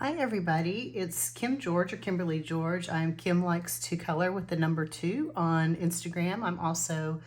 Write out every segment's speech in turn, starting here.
Hi everybody, it's Kim George or Kimberly George. I'm Kim Likes to Color with the number 2 on Instagram. I'm also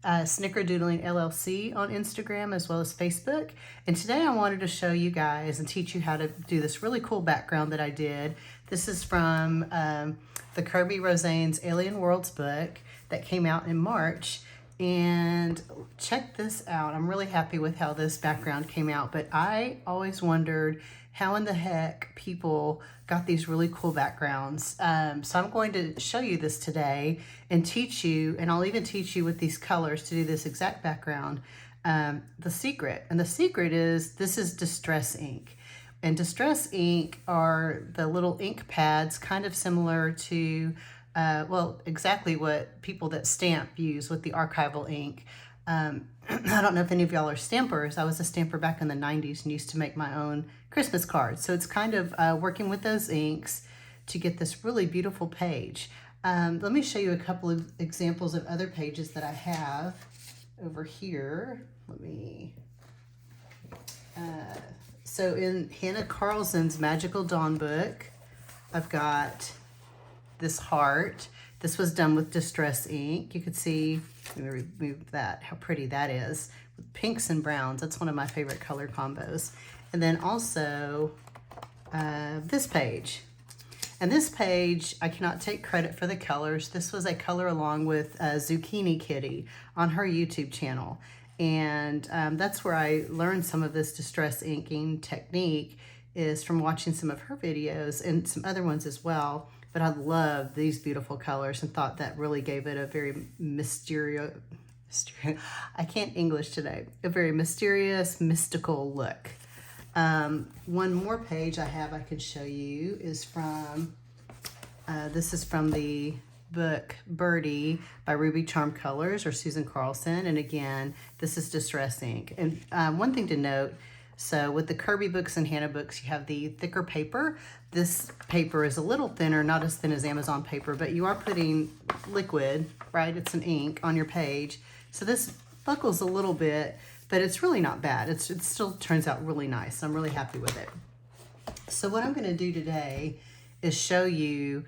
Snickerdoodling LLC on Instagram as well as Facebook. And today I wanted to show you guys and teach you how to do this really cool background that I did. This is from the Kirby Rosane's Alien Worlds book that came out in March. And check this out. I'm really happy with how this background came out, but I always wondered how in the heck people got these really cool backgrounds. So I'm going to show you this today and teach you, and I'll even teach you with these colors to do this exact background. The secret is this is distress ink. And distress ink are the little ink pads, kind of similar to well, exactly what people that stamp use with the archival ink. I don't know if any of y'all are stampers. I was a stamper back in the 90s and used to make my own Christmas cards. So it's kind of working with those inks to get this really beautiful page. Let me show you a couple of examples of other pages that I have over here. Let me... so in Hannah Carlson's Magical Dawn book, I've got this heart. This was done with distress ink. You could see, let me remove that, how pretty that is. With pinks and browns, that's one of my favorite color combos. And then also this page. And this page, I cannot take credit for the colors. This was a color along with Zucchini Kitty on her YouTube channel. And that's where I learned some of this distress inking technique, is from watching some of her videos and some other ones as well. But I love these beautiful colors and thought that really gave it a very mysterious, I can't English today, a very mysterious, mystical look. One more page I have I can show you is from, this is from the book Birdie by Ruby Charm Colors or Susan Carlson. And again, this is distress ink. And one thing to note, so with the Kirby books and Hannah books, you have the thicker paper. This paper is a little thinner, not as thin as Amazon paper, but you are putting liquid, right? It's an ink on your page. So this buckles a little bit, but it's really not bad. It still turns out really nice. I'm really happy with it. So what I'm gonna do today is show you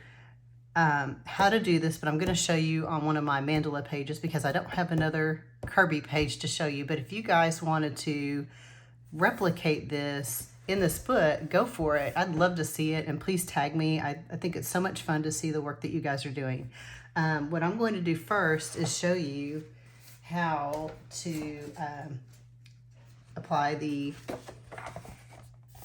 how to do this, but I'm gonna show you on one of my mandala pages because I don't have another Kirby page to show you. But if you guys wanted to replicate this in this book, go for it. I'd love to see it, and please tag me. I think it's so much fun to see the work that you guys are doing. What I'm going to do first is show you how to apply the,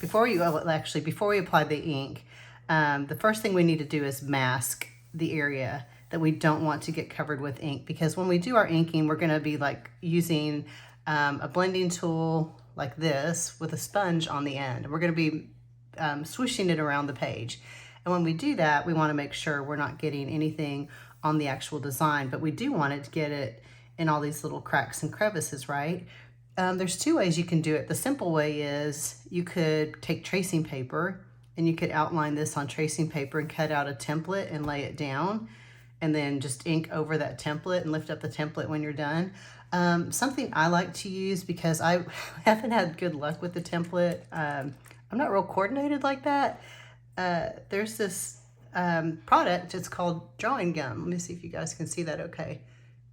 before we apply the ink, the first thing we need to do is mask the area that we don't want to get covered with ink, because when we do our inking, we're going to be like using a blending tool like this with a sponge on the end. And we're going to be swooshing it around the page. And when we do that, we want to make sure we're not getting anything on the actual design, but we do want it to get it in all these little cracks and crevices, right? There's two ways you can do it. The simple way is you could take tracing paper and you could outline this on tracing paper and cut out a template and lay it down, and then just ink over that template and lift up the template when you're done. Something I like to use, because I haven't had good luck with the template, I'm not real coordinated like that. There's this product, it's called drawing gum. Let me see if you guys can see that okay.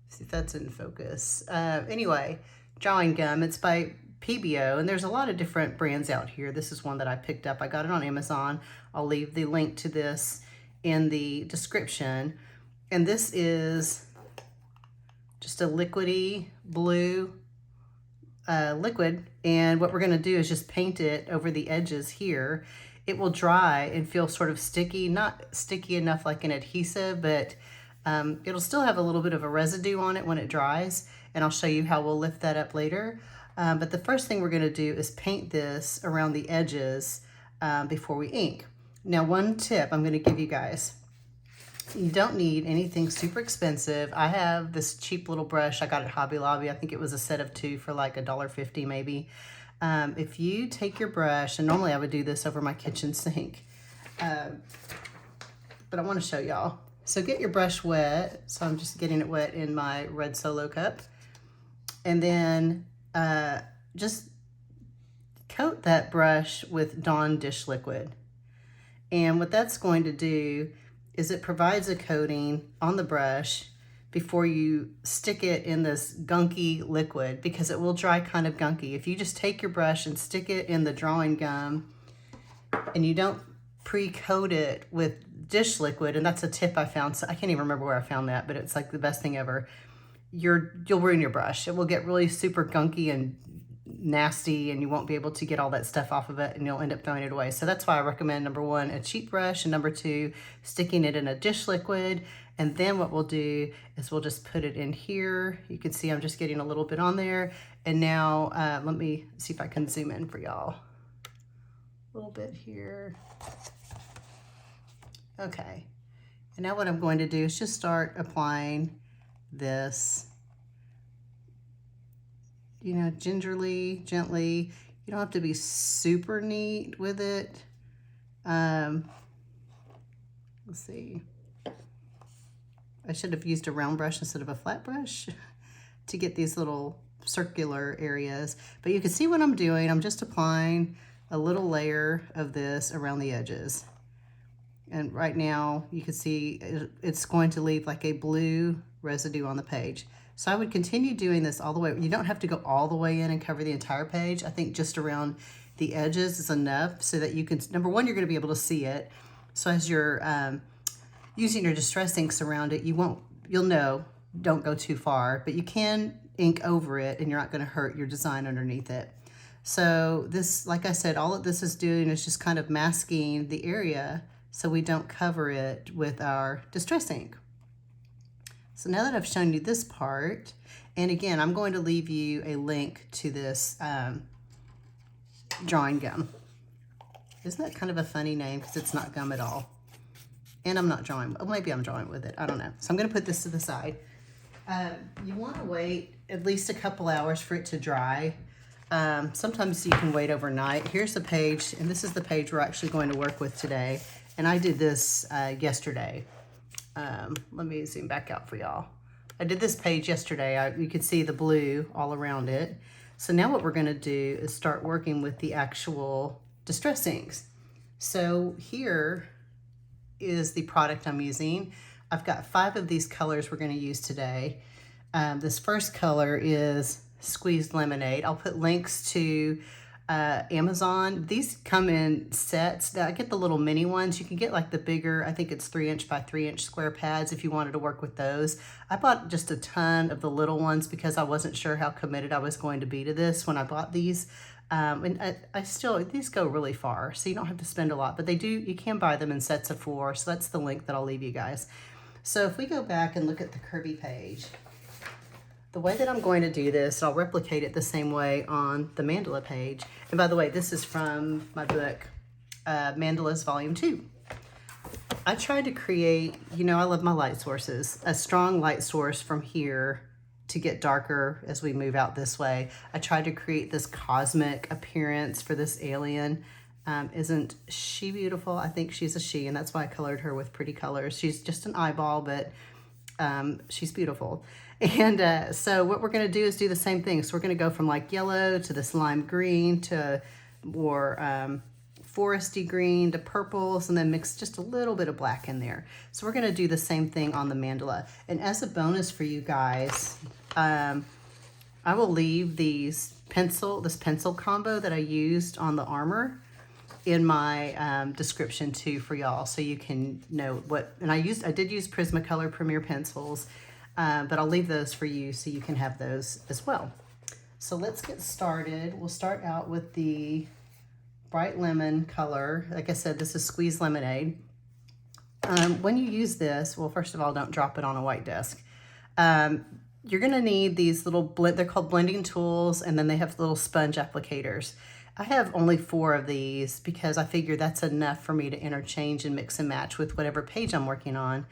See if that's in focus. Anyway, drawing gum, it's by PBO, and there's a lot of different brands out here. This is one that I picked up. I got it on Amazon. I'll leave the link to this in the description. And this is just a liquidy blue liquid, and what we're going to do is just paint it over the edges here. It will dry and feel sort of sticky, not sticky enough like an adhesive, but it'll still have a little bit of a residue on it when it dries, and I'll show you how we'll lift that up later. But the first thing we're going to do is paint this around the edges before we ink. Now, one tip I'm going to give you guys: you don't need anything super expensive. I have this cheap little brush. I got it at Hobby Lobby. I think it was a set of 2 for like $1.50 maybe. If you take your brush, and normally I would do this over my kitchen sink, but I want to show y'all. So get your brush wet. So I'm just getting it wet in my red Solo cup. And then just coat that brush with Dawn dish liquid. And what that's going to do is it provides a coating on the brush before you stick it in this gunky liquid, because it will dry kind of gunky. If you just take your brush and stick it in the drawing gum and you don't pre-coat it with dish liquid, and that's a tip I found, so I can't even remember where I found that, but it's like the best thing ever. You'll ruin your brush. It will get really super gunky and nasty, and you won't be able to get all that stuff off of it, and you'll end up throwing it away. So that's why I recommend, number one, a cheap brush, and number two, sticking it in a dish liquid. And then what we'll do is we'll just put it in here. You can see I'm just getting a little bit on there. And now let me see if I can zoom in for y'all. A little bit here. Okay. And now what I'm going to do is just start applying this, you know, gingerly, gently. You don't have to be super neat with it. Let's see. I should have used a round brush instead of a flat brush to get these little circular areas. But you can see what I'm doing. I'm just applying a little layer of this around the edges. And right now you can see it's going to leave like a blue residue on the page. So I would continue doing this all the way. You don't have to go all the way in and cover the entire page. I think just around the edges is enough so that you can, number one, you're going to be able to see it. So as you're using your distress inks around it, you'll know, don't go too far, but you can ink over it and you're not going to hurt your design underneath it. So this, like I said, all that this is doing is just kind of masking the area so we don't cover it with our distress ink. So now that I've shown you this part, and again, I'm going to leave you a link to this drawing gum. Isn't that kind of a funny name, because it's not gum at all? And I'm not drawing, well, maybe I'm drawing with it, I don't know. So I'm gonna put this to the side. You wanna wait at least a couple hours for it to dry. Sometimes you can wait overnight. Here's the page, and this is the page we're actually going to work with today. And I did this yesterday. Let me zoom back out for y'all. I did this page yesterday. You could see the blue all around it. So now what we're gonna do is start working with the actual distress inks. So here is the product I'm using. I've got 5 of these colors we're gonna use today. This first color is Squeezed Lemonade. I'll put links to Amazon. These come in sets. I get the little mini ones. You can get like the bigger, I think it's 3" by 3" square pads if you wanted to work with those. I bought just a ton of the little ones because I wasn't sure how committed I was going to be to this when I bought these. And I still, these go really far, so you don't have to spend a lot, but you can buy them in sets of 4, so that's the link that I'll leave you guys. So if we go back and look at the Kirby page, the way that I'm going to do this, I'll replicate it the same way on the mandala page. And by the way, this is from my book, Mandalas Volume 2. I tried to create, you know, I love my light sources, a strong light source from here to get darker as we move out this way. I tried to create this cosmic appearance for this alien. Isn't she beautiful? I think she's a she, and that's why I colored her with pretty colors. She's just an eyeball, but she's beautiful. And so what we're gonna do is do the same thing. So we're gonna go from like yellow to this lime green to more foresty green to purples, and then mix just a little bit of black in there. So we're gonna do the same thing on the mandala. And as a bonus for you guys, I will leave this pencil combo that I used on the armor in my description too for y'all, so you can know what, and I did use Prismacolor Premier pencils, but I'll leave those for you so you can have those as well. So let's get started. We'll start out with the bright lemon color. Like I said, this is Squeezed Lemonade. When you use this, well, first of all, don't drop it on a white desk. You're gonna need these little, they're called blending tools, and then they have little sponge applicators. I have only 4 of these because I figure that's enough for me to interchange and mix and match with whatever page I'm working on.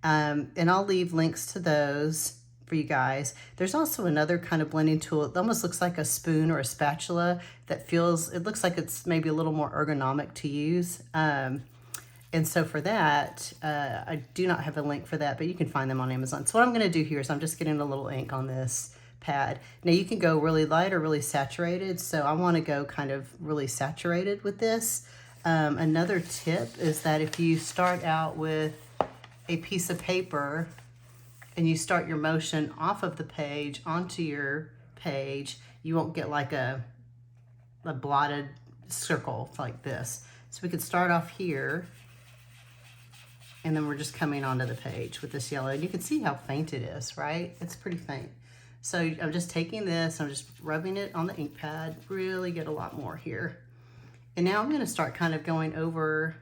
And I'll leave links to those for you guys. There's also another kind of blending tool. It almost looks like a spoon or a spatula that it looks like it's maybe a little more ergonomic to use. And so for that, I do not have a link for that, but you can find them on Amazon. So what I'm gonna do here is I'm just getting a little ink on this pad. Now you can go really light or really saturated. So I wanna go kind of really saturated with this. Another tip is that if you start out with a piece of paper and you start your motion off of the page onto your page, you won't get like a blotted circle like this. So we could start off here, and then we're just coming onto the page with this yellow. And you can see how faint it is, right? It's pretty faint. So I'm just taking this, I'm just rubbing it on the ink pad, really get a lot more here. And now I'm gonna start kind of going over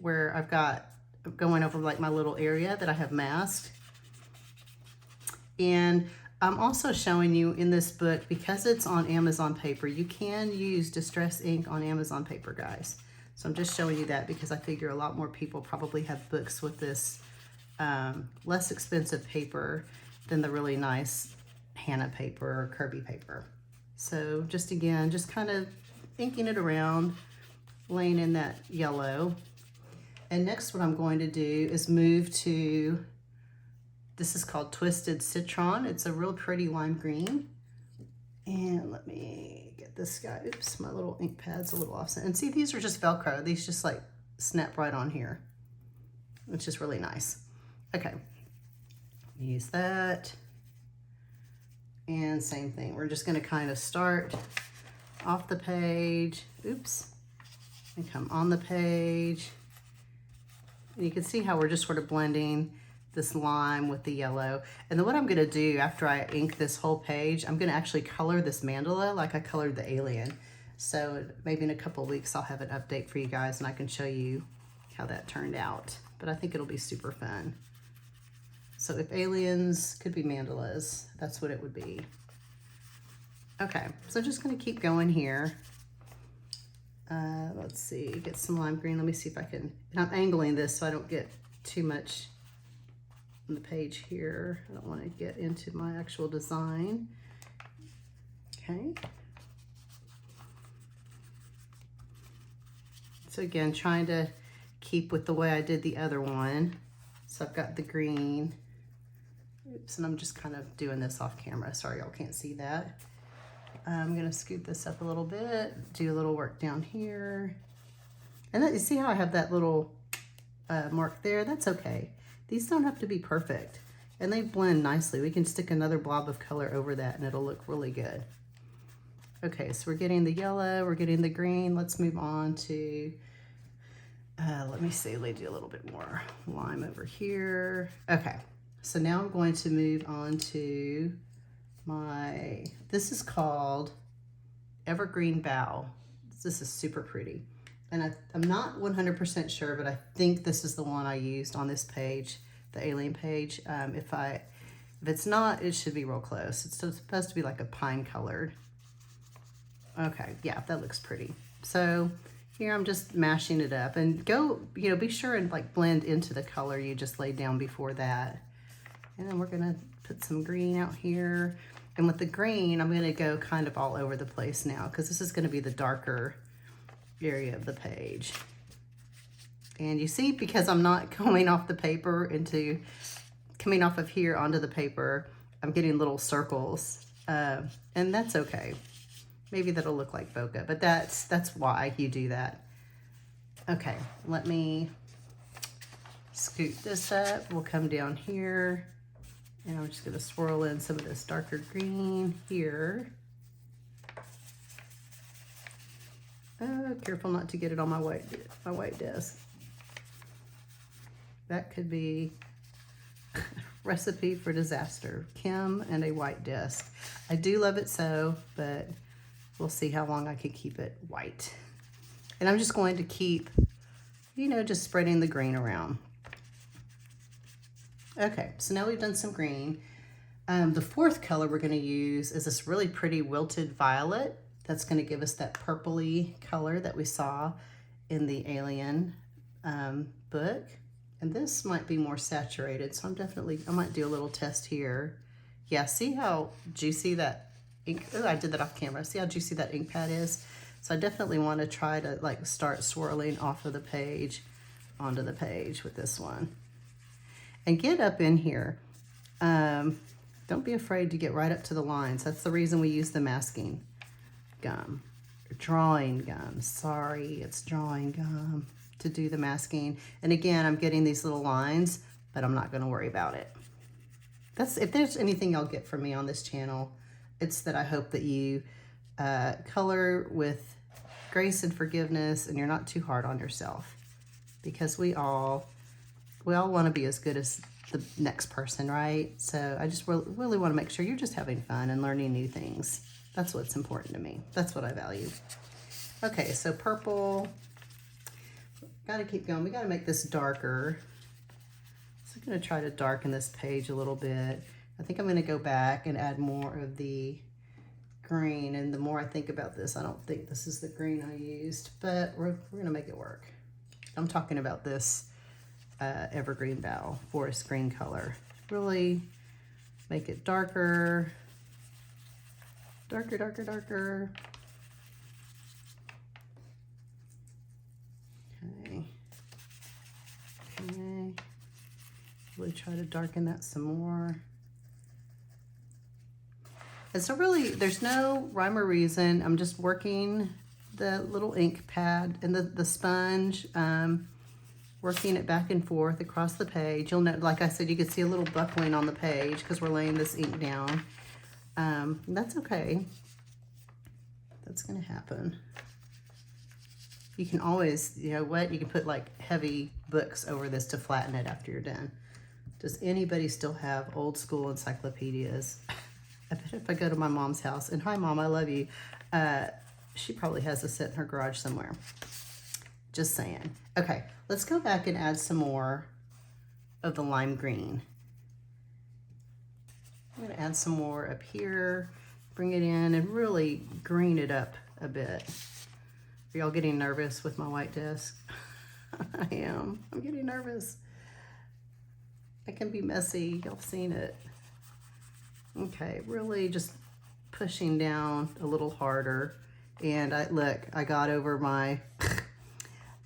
where going over like my little area that I have masked. And I'm also showing you in this book, because it's on Amazon paper, you can use distress ink on Amazon paper, guys. So I'm just showing you that because I figure a lot more people probably have books with this less expensive paper than the really nice Hannah paper or Kirby paper. So just again, just kind of inking it around, laying in that yellow. And next what I'm going to do is move to, this is called Twisted Citron. It's a real pretty lime green. And let me get this guy. Oops, my little ink pad's a little offset. And see, these are just Velcro. These just like snap right on here, which is really nice. Okay, use that. And same thing. We're just gonna kind of start off the page. Oops, and come on the page. And you can see how we're just sort of blending this lime with the yellow. And then what I'm gonna do after I ink this whole page, I'm gonna actually color this mandala like I colored the alien. So maybe in a couple of weeks I'll have an update for you guys and I can show you how that turned out. But I think it'll be super fun. So if aliens could be mandalas, that's what it would be. Okay, so I'm just gonna keep going here. Let's see, get some lime green. Let me see if I can, and I'm angling this so I don't get too much on the page here. I don't want to get into my actual design. Okay. So again, trying to keep with the way I did the other one. So I've got the green. Oops, and I'm just kind of doing this off camera. Sorry, y'all can't see that. I'm gonna scoot this up a little bit, do a little work down here. And then, you see how I have that little mark there? That's okay. These don't have to be perfect. And they blend nicely. We can stick another blob of color over that and it'll look really good. Okay, so we're getting the yellow, we're getting the green. Let's move on to, let me see, let me do a little bit more lime over here. Okay, so now I'm going to move on to this is called Evergreen Bough. This is super pretty. And I'm not 100% sure, but I think this is the one I used on this page, the alien page. If it's not, it should be real close. It's supposed to be like a pine colored. Okay, yeah, that looks pretty. So here I'm just mashing it up and be sure and like blend into the color you just laid down before that. And then we're gonna put some green out here. And with the green, I'm gonna go kind of all over the place now because this is gonna be the darker area of the page. And you see, because I'm not coming off the paper coming off of here onto the paper, I'm getting little circles, and that's okay. Maybe that'll look like bokeh, but that's why you do that. Okay, let me scoot this up. We'll come down here, and I'm just gonna swirl in some of this darker green here. Careful not to get it on my white desk. That could be a recipe for disaster. Kim and a white desk. I do love it so, but we'll see how long I can keep it white. And I'm just going to keep, just spreading the green around. Okay, so now we've done some green. The fourth color we're gonna use is this really pretty Wilted Violet. That's gonna give us that purpley color that we saw in the alien book. And this might be more saturated, so I might do a little test here. Yeah, see how juicy that ink, I did that off camera. See how juicy that ink pad is? So I definitely wanna try to like start swirling off of the page onto the page with this one. And get up in here. Don't be afraid to get right up to the lines. That's the reason we use the masking gum. drawing gum. Sorry, it's drawing gum to do the masking. And again, I'm getting these little lines, but I'm not going to worry about it. If there's anything y'all get from me on this channel, it's that I hope that you color with grace and forgiveness, and you're not too hard on yourself, because we all want to be as good as the next person, right? So I just really want to make sure you're just having fun and learning new things. That's what's important to me. That's what I value. Okay, so purple. Got to keep going. We got to make this darker. So I'm going to try to darken this page a little bit. I think I'm going to go back and add more of the green. And the more I think about this, I don't think this is the green I used, but we're going to make it work. I'm talking about this Evergreen Bough forest green color. Really make it darker. Darker, darker, darker. Okay. Okay. Really try to darken that some more. And so really, there's no rhyme or reason. I'm just working the little ink pad and the sponge, working it back and forth across the page. You'll note, like I said, you can see a little buckling on the page because we're laying this ink down. That's okay. That's gonna happen. You can always, you know what, you can put like heavy books over this to flatten it after you're done. Does anybody still have old school encyclopedias? I bet if I go to my mom's house, and hi Mom, I love you, she probably has a set in her garage somewhere. Just saying. Okay, let's go back and add some more of the lime green. I'm gonna add some more up here, bring it in and really green it up a bit. Are y'all getting nervous with my white desk? I am. I'm getting nervous. I can be messy. Y'all seen it. Okay, really just pushing down a little harder. And I got over my,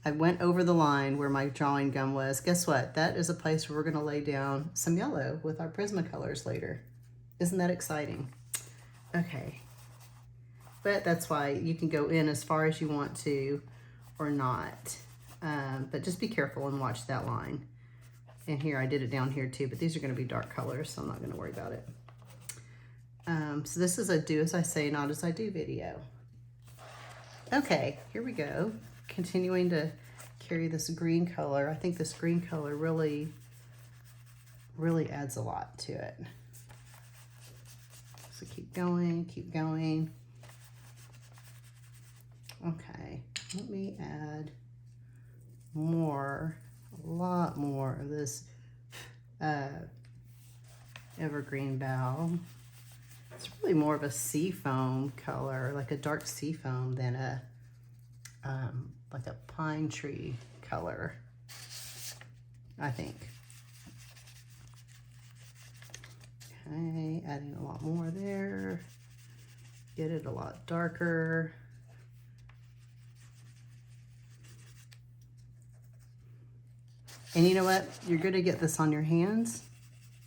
I went over the line where my drawing gum was. Guess what? That is a place where we're gonna lay down some yellow with our Prismacolors later. Isn't that exciting? Okay. But that's why you can go in as far as you want to or not. But just be careful and watch that line. And here, I did it down here too, but these are gonna be dark colors, so I'm not gonna worry about it. So this is a do as I say, not as I do video. Okay, here we go. Continuing to carry this green color. I think this green color really adds a lot to it. So keep going, keep going. Okay, let me add more, a lot more of this Evergreen Bough. It's really more of a seafoam color, like a dark seafoam than a like a pine tree color, I think. Okay, adding a lot more there. Get it a lot darker. And you know what? You're going to get this on your hands,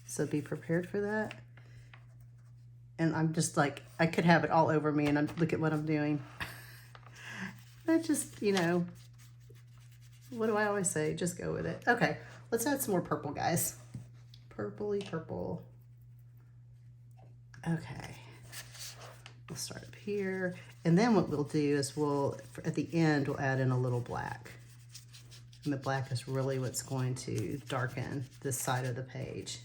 so be prepared for that. And I'm just like, I could have it all over me, and look at what I'm doing. But just, you know, what do I always say? Just go with it. Okay, let's add some more purple, guys. Purpley purple. Okay, we'll start up here. And then what we'll do is at the end, we'll add in a little black. And the black is really what's going to darken this side of the page.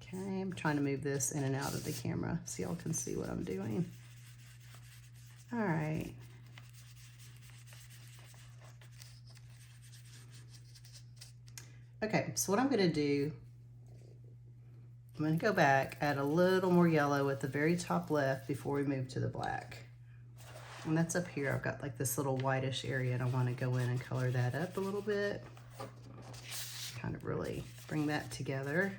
Okay, I'm trying to move this in and out of the camera so y'all can see what I'm doing. All right. Okay, so what I'm gonna do, I'm gonna go back, add a little more yellow at the very top left before we move to the black. And that's up here. I've got like this little whitish area, and I wanna go in and color that up a little bit. Kind of really bring that together.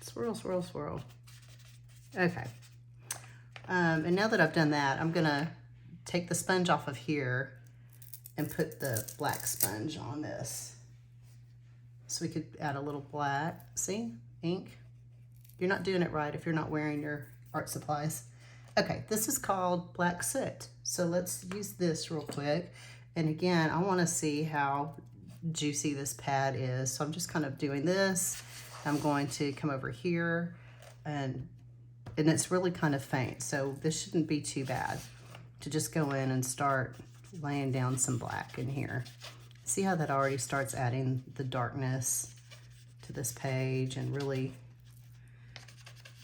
Swirl, swirl, swirl. Okay. And now that I've done that, I'm gonna take the sponge off of here and put the black sponge on this. So we could add a little black, see, ink. You're not doing it right if you're not wearing your art supplies. Okay, this is called Black Soot. So let's use this real quick. And again, I want to see how juicy this pad is. So I'm just kind of doing this. I'm going to come over here and it's really kind of faint. So this shouldn't be too bad to just go in and start laying down some black in here. See how that already starts adding the darkness to this page and really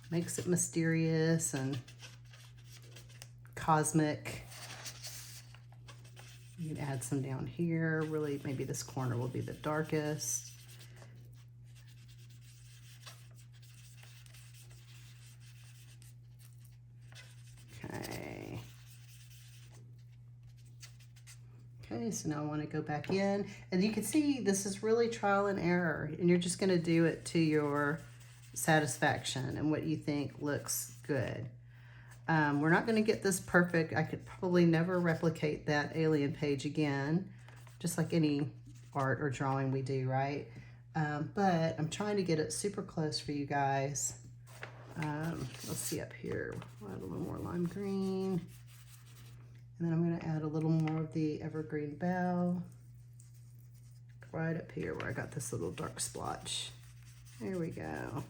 makes it mysterious and cosmic. You can add some down here. Really, maybe this corner will be the darkest. Okay. Okay, so now I want to go back in. And you can see this is really trial and error. And you're just going to do it to your satisfaction and what you think looks good. We're not going to get this perfect. I could probably never replicate that alien page again, just like any art or drawing we do, right? But I'm trying to get it super close for you guys. Let's see up here. I'll add a little more lime green. And then I'm going to add a little more of the Evergreen Bough right up here where I got this little dark splotch. There we go.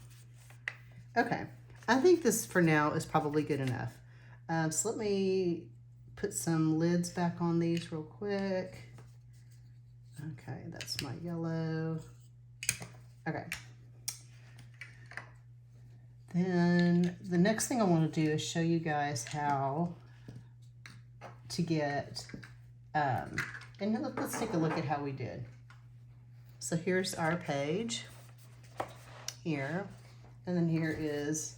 Okay, I think this for now is probably good enough. So let me put some lids back on these real quick. Okay, that's my yellow. Okay. Then the next thing I want to do is show you guys how to get, and let's take a look at how we did. So here's our page here. And then here is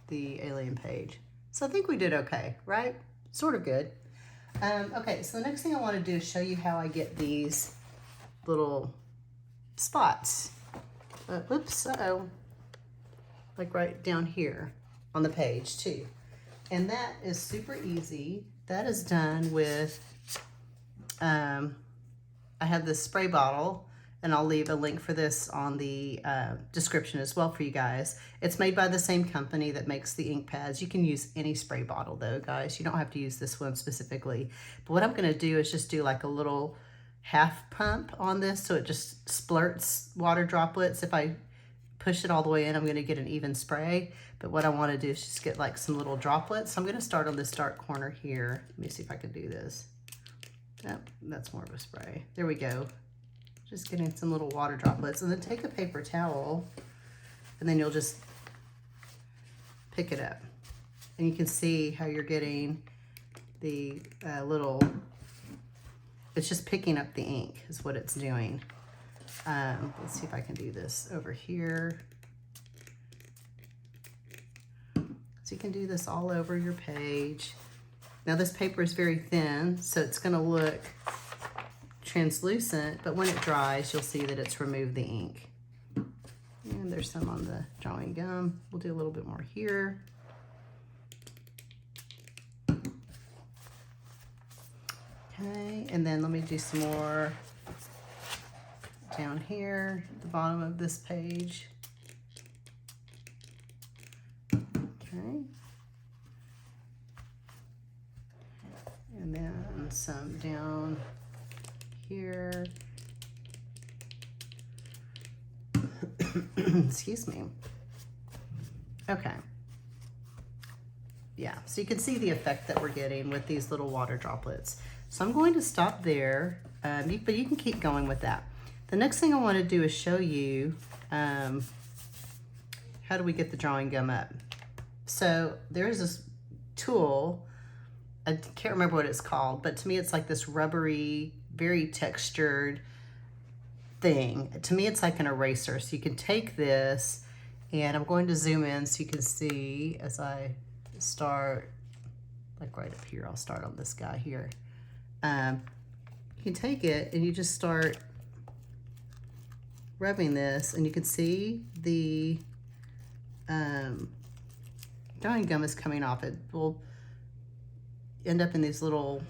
the alien page. So I think we did okay, right? Sort of good. Okay, so the next thing I want to do is show you how I get these little spots. Oops, uh-oh. Like right down here on the page too. And that is super easy. That is done with, I have this spray bottle. And I'll leave a link for this on the description as well for you guys. It's made by the same company that makes the ink pads. You can use any spray bottle though, guys. You don't have to use this one specifically. But what I'm gonna do is just do like a little half pump on this so it just splurts water droplets. If I push it all the way in, I'm gonna get an even spray. But what I wanna do is just get like some little droplets. So I'm gonna start on this dark corner here. Let me see if I can do this. Yep, that's more of a spray. There we go. Just getting some little water droplets, and then take a paper towel and then you'll just pick it up and you can see how you're getting the little, it's just picking up the ink is what it's doing. Let's see if I can do this over here. So you can do this all over your page. Now this paper is very thin, so it's going to look translucent, but when it dries, you'll see that it's removed the ink. And there's some on the drawing gum. We'll do a little bit more here. Okay, and then let me do some more down here at the bottom of this page. Okay. And then some down here. Excuse me. Okay. Yeah, so you can see the effect that we're getting with these little water droplets. So I'm going to stop there, but you can keep going with that. The next thing I want to do is show you how do we get the drawing gum up. So there's this tool, I can't remember what it's called, but to me it's like this rubbery, very textured thing. To me it's like an eraser. So you can take this, and I'm going to zoom in so you can see as I start, like right up here, I'll start on this guy here. You can take it and you just start rubbing this, and you can see the drawing gum is coming off. It will end up in these little,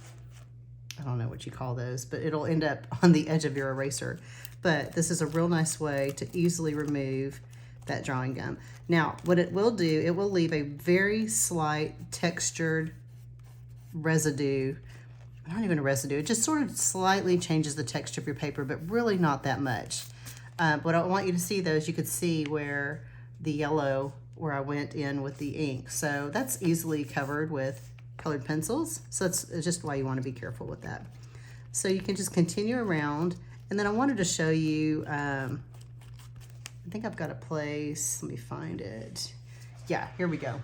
I don't know what you call those, but it'll end up on the edge of your eraser. But this is a real nice way to easily remove that drawing gum. Now, what it will do, it will leave a very slight textured residue. Not even a residue, it just sort of slightly changes the texture of your paper, but really not that much. What I want you to see though is you could see where the yellow, where I went in with the ink. So that's easily covered with colored pencils. So that's just why you want to be careful with that. So you can just continue around. And then I wanted to show you, I think I've got a place, let me find it. Yeah, here we go.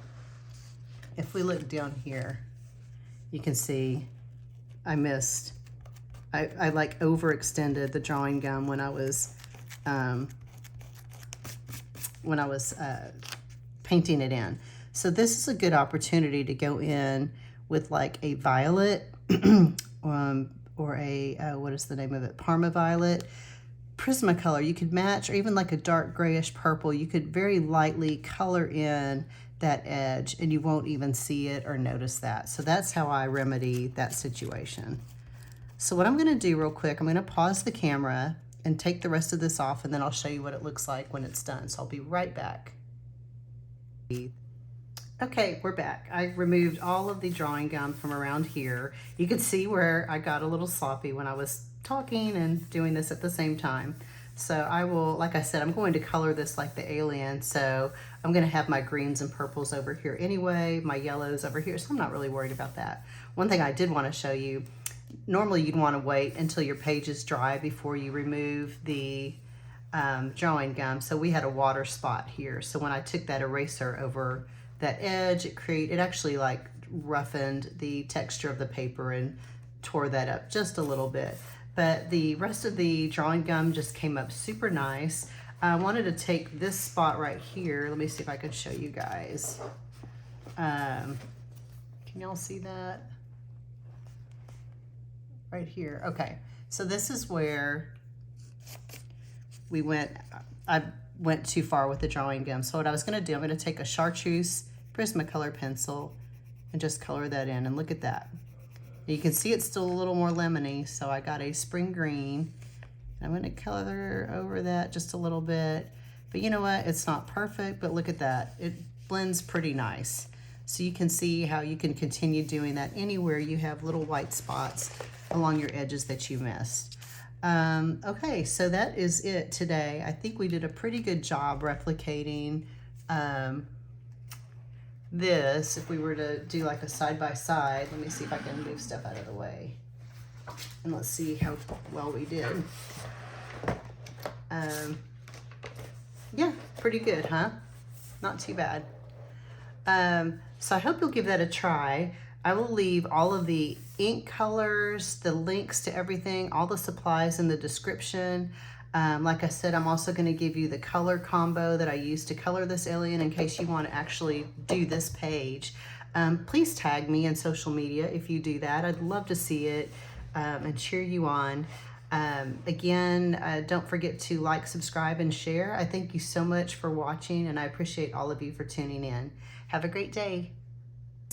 If we look down here, you can see I missed. I like overextended the drawing gum when I was painting it in. So this is a good opportunity to go in with like a violet or a, what is the name of it? Parma Violet. Prismacolor, you could match, or even like a dark grayish purple. You could very lightly color in that edge and you won't even see it or notice that. So that's how I remedy that situation. So what I'm gonna do real quick, I'm gonna pause the camera and take the rest of this off, and then I'll show you what it looks like when it's done. So I'll be right back. Okay, we're back. I removed all of the drawing gum from around here. You can see where I got a little sloppy when I was talking and doing this at the same time. So I will, like I said, I'm going to color this like the alien. So I'm gonna have my greens and purples over here anyway, my yellows over here. So I'm not really worried about that. One thing I did wanna show you, normally you'd wanna wait until your page is dry before you remove the drawing gum. So we had a water spot here. So when I took that eraser over that edge, it actually like roughened the texture of the paper and tore that up just a little bit. But the rest of the drawing gum just came up super nice. I wanted to take this spot right here. Let me see if I can show you guys. Can y'all see that? Right here. Okay, so this is where I went too far with the drawing gum. So what I was gonna do, I'm gonna take a Chartreuse Prismacolor pencil and just color that in, and look at that. You can see it's still a little more lemony, so I got a spring green. I'm gonna color over that just a little bit, but you know what? It's not perfect, but look at that. It blends pretty nice. So you can see how you can continue doing that anywhere you have little white spots along your edges that you missed. Okay, so that is it today. I think we did a pretty good job replicating this. If we were to do like a side-by-side, let me see if I can move stuff out of the way. And let's see how well we did. Yeah, pretty good, huh? Not too bad. So I hope you'll give that a try. I will leave all of the ink colors, the links to everything, all the supplies in the description. Like I said, I'm also going to give you the color combo that I used to color this alien in case you want to actually do this page. Please tag me in social media if you do that. I'd love to see it and cheer you on. Again, don't forget to like, subscribe, and share. I thank you so much for watching, and I appreciate all of you for tuning in. Have a great day.